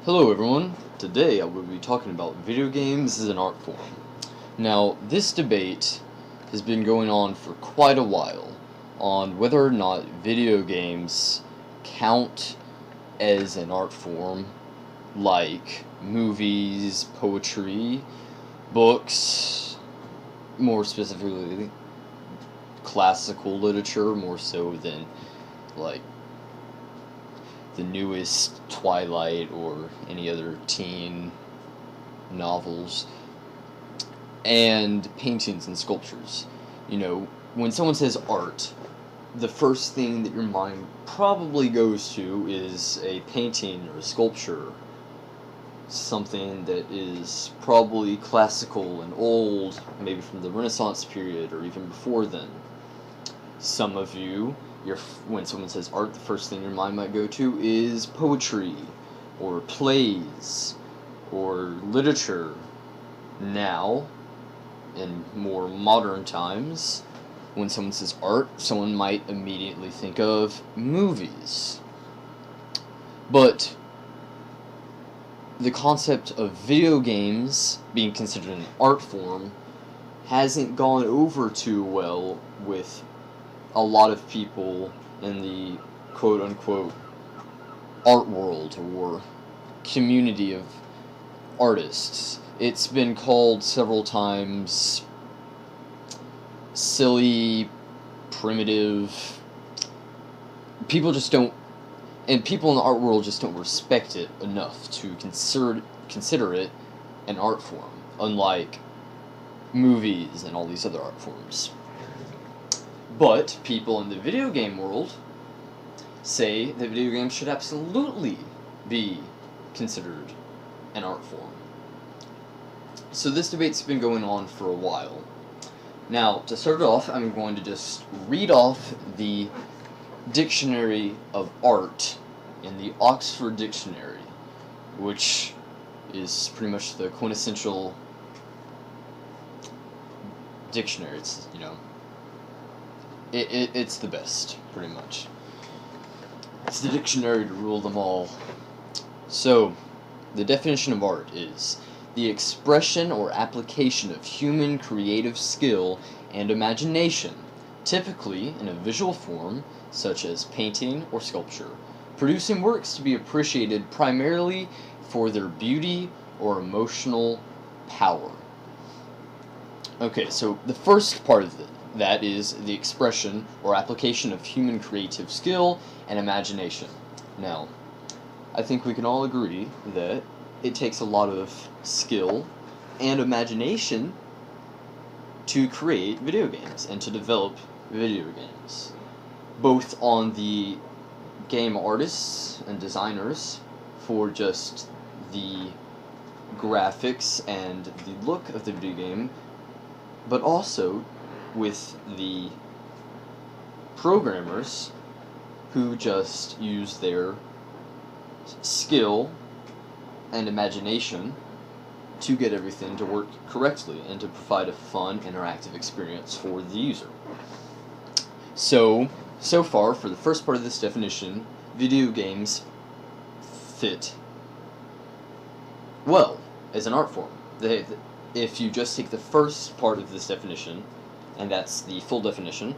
Hello everyone, today I will be talking about video games as an art form. Now, this debate has been going on for quite a while on whether or not video games count as an art form like movies, poetry, books, more specifically classical literature, more so than like the newest Twilight or any other teen novels, and paintings and sculptures. You know, when someone says art, the first thing that your mind probably goes to is a painting or a sculpture, something that is probably classical and old, maybe from the Renaissance period or even before then. Some of you, when someone says art, the first thing your mind might go to is poetry, or plays, or literature. Now, in more modern times, when someone says art, someone might immediately think of movies. But the concept of video games being considered an art form hasn't gone over too well with a lot of people in the quote-unquote art world or community of artists. It's been called several times silly, primitive. People just don't, and people in the art world just don't respect it enough to consider it an art form, unlike movies and all these other art forms. But people in the video game world say that video games should absolutely be considered an art form. So this debate's been going on for a while. Now, to start off, I'm going to just read off the dictionary of art in the Oxford Dictionary, which is pretty much the quintessential dictionary. It's, it's the best, pretty much. It's the dictionary to rule them all. So, the definition of art is the expression or application of human creative skill and imagination, typically in a visual form, such as painting or sculpture, producing works to be appreciated primarily for their beauty or emotional power. Okay, so the first part of that is the expression or application of human creative skill and imagination. Now, I think we can all agree that it takes a lot of skill and imagination to create video games and to develop video games, both on the game artists and designers for just the graphics and the look of the video game, but also with the programmers who just use their skill and imagination to get everything to work correctly and to provide a fun, interactive experience for the user. So far, for the first part of this definition, video games fit well as an art form. If you just take the first part of this definition, and that's the full definition,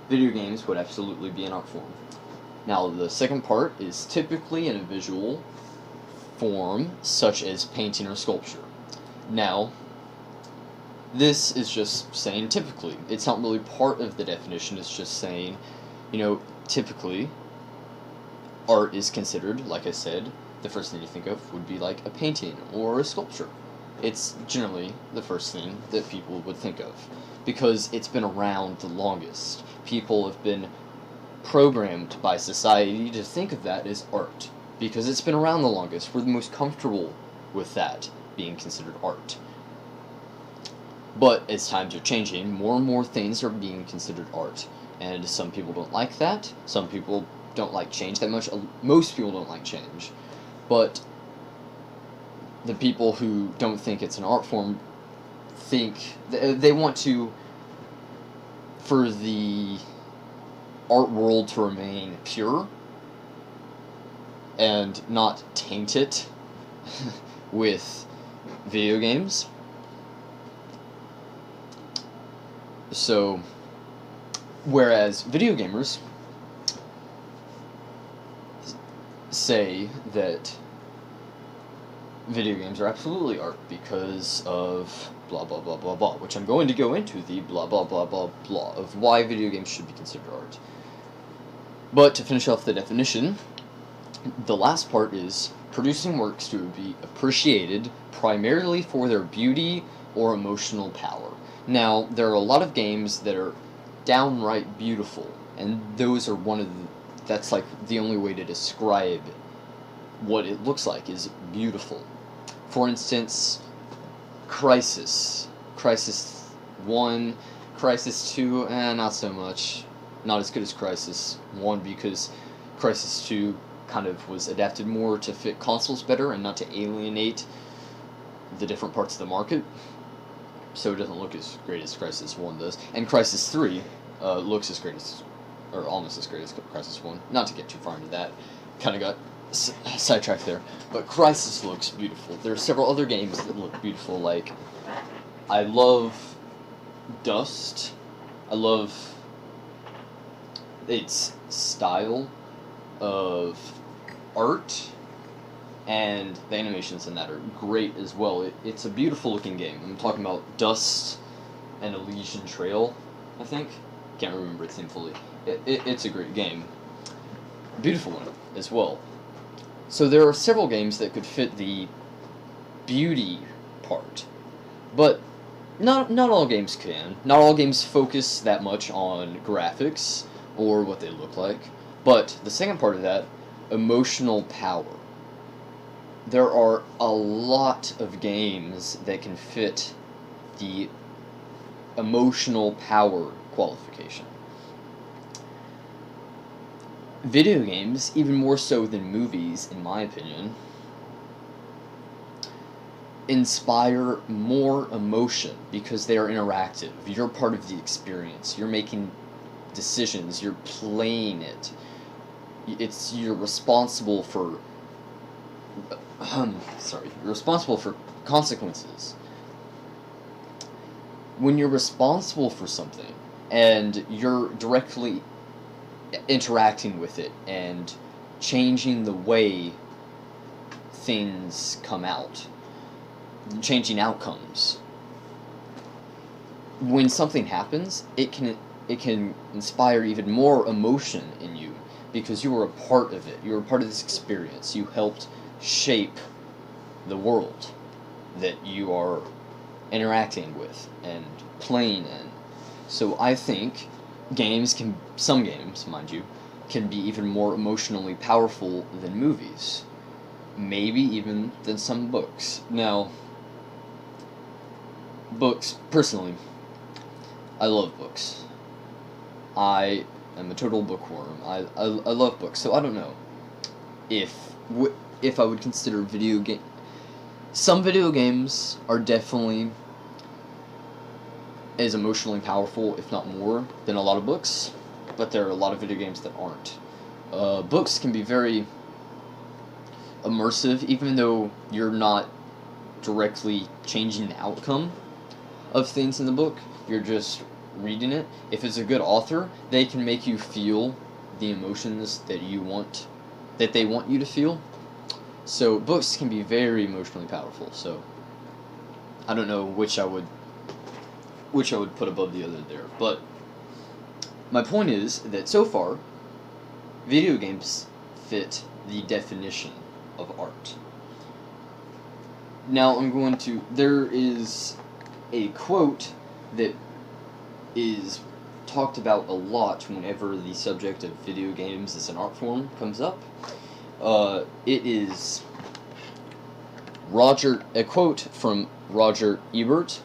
video games would absolutely be an art form. Now, the second part is typically in a visual form, such as painting or sculpture. Now, this is just saying typically. It's not really part of the definition, it's just saying, typically, art is considered, like I said, the first thing you think of would be like a painting or a sculpture. It's generally the first thing that people would think of, because it's been around the longest. People have been programmed by society to think of that as art, because it's been around the longest. We're the most comfortable with that being considered art. But as times are changing, more and more things are being considered art, and some people don't like that. Some people don't like change that much. Most people don't like change. But the people who don't think it's an art form think they want to, for the art world to remain pure and not taint it with video games. So, whereas video gamers say that video games are absolutely art because of blah blah blah blah blah, which I'm going to go into the blah blah blah blah blah of why video games should be considered art. But to finish off the definition, the last part is producing works to be appreciated primarily for their beauty or emotional power. Now, there are a lot of games that are downright beautiful, and those are that's like the only way to describe what it looks like is beautiful. For instance, Crisis 1, Crisis 2, not so much. Not as good as Crisis 1 because Crisis 2 kind of was adapted more to fit consoles better and not to alienate the different parts of the market. So it doesn't look as great as Crisis 1 does. And Crisis 3 looks as great as, or almost as great as Crisis 1. Not to get too far into that. Kind of got sidetracked there. But Crisis looks beautiful. There are several other games that look beautiful, like I love Dust. I love its style of art, and the animations in that are great as well. It's a beautiful looking game. I'm talking about Dust and Elysian Trail, I think. Can't remember its name fully. It's a great game. Beautiful one as well. So there are several games that could fit the beauty part, but not all games can. Not all games focus that much on graphics or what they look like. But the second part of that, emotional power. There are a lot of games that can fit the emotional power qualification. Video games, even more so than movies, in my opinion, inspire more emotion because they are interactive. You're part of the experience. You're making decisions. You're playing it. You're responsible for you're responsible for consequences. When you're responsible for something and you're directly interacting with it and changing the way things come out, changing outcomes, when something happens, it can inspire even more emotion in you because you were a part of it. You were a part of this experience. You helped shape the world that you are interacting with and playing in. So I think some games, mind you, can be even more emotionally powerful than movies. Maybe even than some books. Now, books, personally, I love books. I am a total bookworm. I love books, so I don't know if I would consider video game. Some video games are definitely as emotionally powerful, if not more, than a lot of books, but there are a lot of video games that aren't. Books can be very immersive, even though you're not directly changing the outcome of things in the book. You're just reading it. If it's a good author, they can make you feel the emotions that they want you to feel. So books can be very emotionally powerful. So I don't know which I would put above the other there. But my point is that so far, video games fit the definition of art. Now there is a quote that is talked about a lot whenever the subject of video games as an art form comes up. It is a quote from Roger Ebert,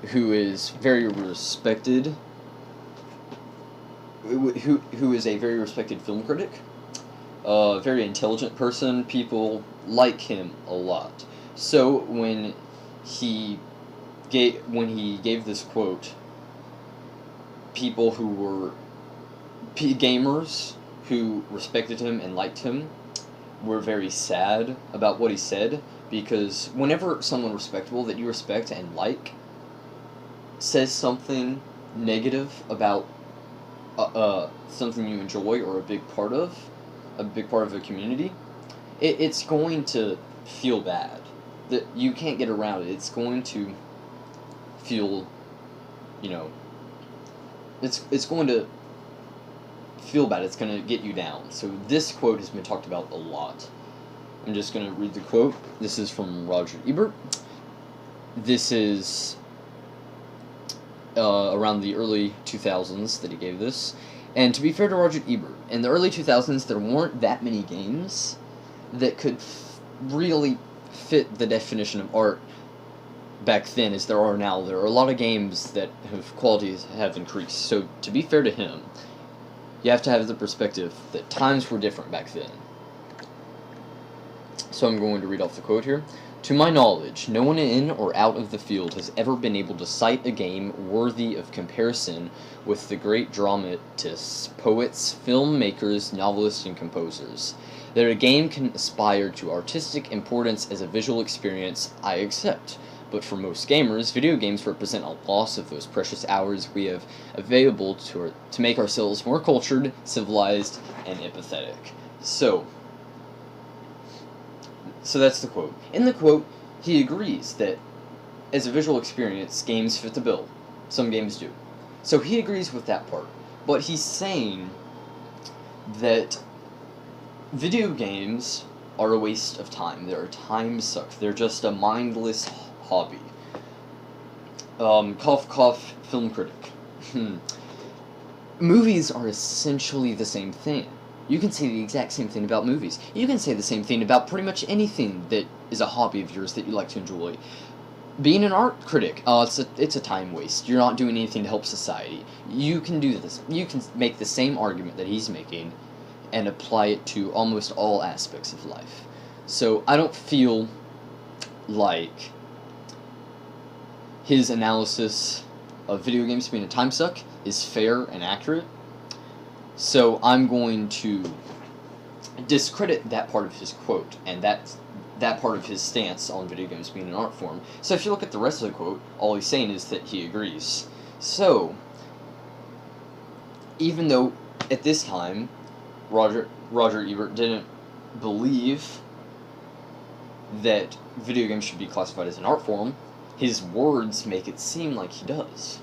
who is very respected, who is a very respected film critic, a very intelligent person. People like him a lot. So when he gave this quote, people who were gamers who respected him and liked him were very sad about what he said, because whenever someone respectable that you respect and like says something negative about something you enjoy or a big part of a community, it's going to feel bad. That you can't get around it. It's going to feel, you know, it's going to feel bad. It's going to get you down. So this quote has been talked about a lot. I'm just going to read the quote. This is from Roger Ebert. This is around the early 2000s that he gave this. And to be fair to Roger Ebert, in the early 2000s there weren't that many games that could really fit the definition of art back then as there are now. There are a lot of games that qualities have increased. So to be fair to him, you have to have the perspective that times were different back then. So I'm going to read off the quote here. To my knowledge, no one in or out of the field has ever been able to cite a game worthy of comparison with the great dramatists, poets, filmmakers, novelists, and composers. That a game can aspire to artistic importance as a visual experience, I accept. But for most gamers, video games represent a loss of those precious hours we have available to make ourselves more cultured, civilized, and empathetic. So that's the quote. In the quote, he agrees that as a visual experience, games fit the bill. Some games do. So he agrees with that part. But he's saying that video games are a waste of time. They're a time suck. They're just a mindless hobby. Cough, cough, film critic. Movies are essentially the same thing. You can say the exact same thing about movies. You can say the same thing about pretty much anything that is a hobby of yours that you like to enjoy. Being an art critic, it's a time waste. You're not doing anything to help society. You can do this. You can make the same argument that he's making and apply it to almost all aspects of life. So I don't feel like his analysis of video games being a time suck is fair and accurate. So I'm going to discredit that part of his quote and that part of his stance on video games being an art form. So if you look at the rest of the quote, all he's saying is that he agrees. So even though at this time Roger Ebert didn't believe that video games should be classified as an art form, his words make it seem like he does.